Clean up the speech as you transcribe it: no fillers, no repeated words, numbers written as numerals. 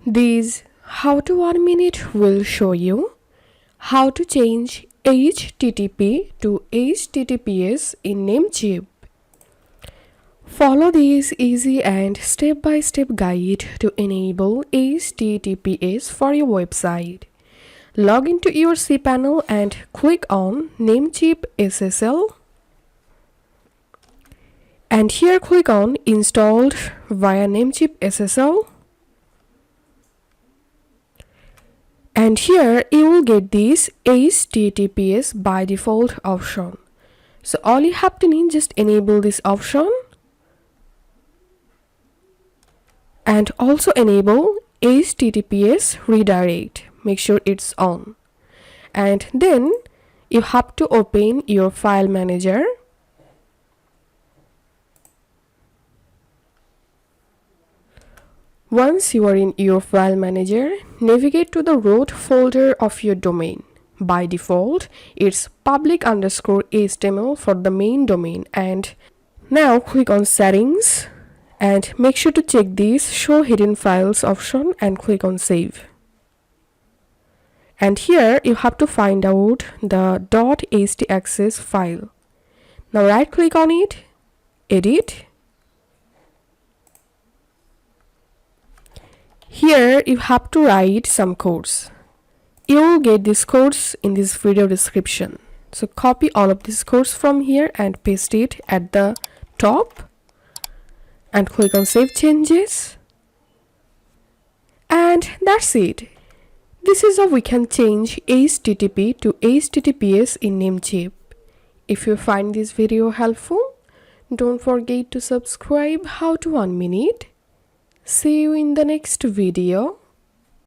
This how to 1 minute will show you how to change HTTP to HTTPS in Namecheap. Follow this easy and step-by-step guide to enable HTTPS for your website. Log into your cPanel and click on Namecheap SSL. And here click on Installed via Namecheap SSL. And here you will get this HTTPS by default option. So all you have to need, just enable this option and also enable HTTPS redirect. Make sure it's on. And then you have to open your file manager. Once you are in your file manager, navigate to the root folder of your domain. By default, it's public_HTML for the main domain. And now click on settings and make sure to check this show hidden files option and click on save. And here you have to find out the .htaccess file. Now right click on it, edit. Here you have to write some codes. You will get these codes in this video description. So copy all of these codes from here and paste it at the top and click on save changes. And that's it. This is how we can change HTTP to HTTPS in Namecheap. If you find this video helpful, don't forget to subscribe How to 1 Minute. See you in the next video.